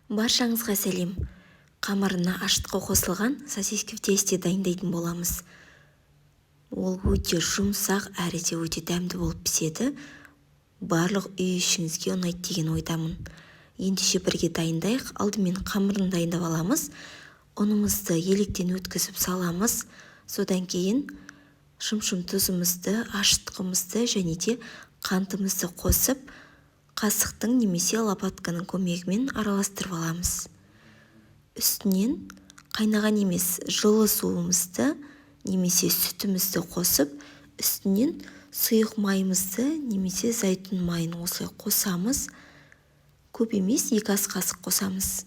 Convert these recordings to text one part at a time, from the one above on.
Баршаңызға сәлем. Қамырына ашытқы қосылған сосиски в тесте дайындайтын боламыз. Ол өте жұмсақ әрі де өте дәмді болып піседі. Барлық үй ішіңізге ұнайды деген ойдамын. Ендеше бірге дайындайық. Алдымен қамырын дайындап аламыз. Ұнымызды електен өткізіп саламыз. Содан кейін шым-шым тұзымызды, ашытқымызды және де қантымызды қосып, қасықтың немесе лопатканың көмегімен араластырып аламыз. Үстінен қайнаған емес жылы суымызды немесе сүтімізді қосып, үстінен сұйық майымызды немесе зәйтүн майын осылай қосамыз. Көп емес, 2 ас қасық қосамыз.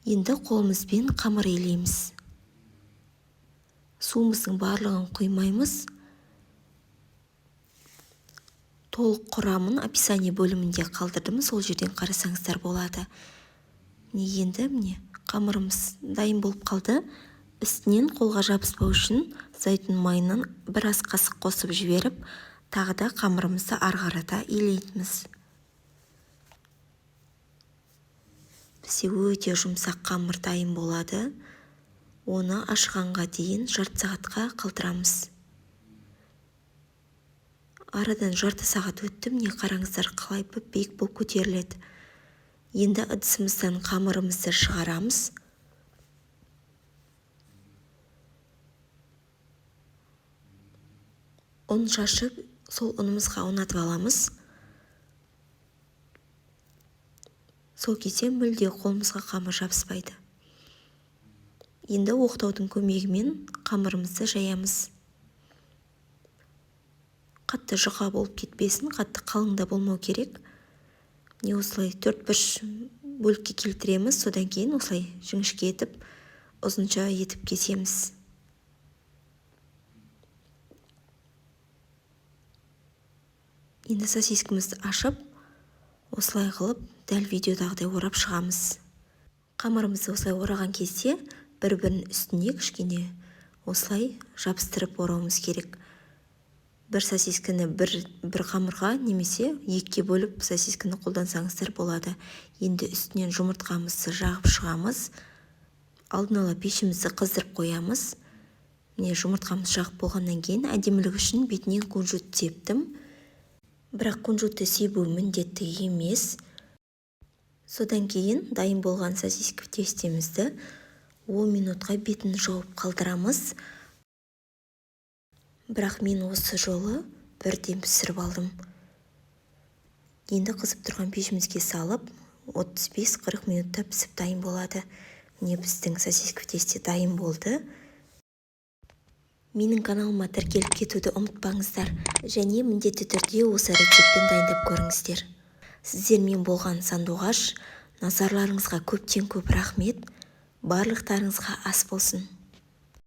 Енді қолымызбен қамыр илейміз. Суымыздың барлығын құймаймыз. Толық құрамын описание бөлімінде қалдырдым, сол жерден қарасаңыздар болады. Енді қамырымыз дайын болып қалды. Үстінен қолға жабыспау үшін зәйтүн майынан 1 ас қасық қосып жіберіп, тағы да қамырымызды ары-қарата илейтіміз. Бізде өте жұмсақ қамыр дайын болады. Оны ашығанға дейін жарты сағатқа қалдырамыз. Арадан жарты сағат өтті, қараңыздар қалай биік болып көтеріледі. Енді ыдысымыздан қамырымызды шығарамыз. Ұн шашып, сол ұнымызға ұнатып аламыз. Сол кезде мүлде қолымызға қамыр жабыспайды. Енді оқтаудың көмегімен қамырымызды жаямыз. Қатты жұқа болып кетпесін, қатты қалың да болмау керек. Осылай 4-5 бөлікке келтіреміз, содан кейін осылай жіңішке етіп, ұзынша етіп кесеміз. Енді сосискімізді ашып, осылай қылып, дәл видеодағыдай орап шығамыз. Қамырымызды осылай ораған кезде бір-бірінің үстіне кішкене осылай жабыстырып орауымыз керек. Бір сосискіні бір қамырға немесе 2-ке бөліп сосискіні қолдансаңыздар болады. Енді үстінен жұмыртқамызды жағып шығамыз. Алдын ала пешімізді қыздырып қоямыз. Жұмыртқамыз жағып болғаннан кейін әдемілік үшін бетінен кунжут септім. Бірақ кунжутты себу міндетті емес. Содан кейін дайын болған сосиски в тестемізді 10 минутқа бетін жауып қалдырамыз. Бірақ мен осы жолы бірден пісіріп алдым. Енді қызып тұрған пешімізге салып, 35-40 минутта пісіп дайын болады. Біздің сосиски в тесте дайын болды. Менің каналыма тіркеліп кетуді ұмытпаңыздар. Және міндетті түрде осы рецептпен дайындап көріңіздер. Сіздермен болған сандуғаш. Назарларыңызға көптен көп рахмет. Барлықтарыңызға ас болсын.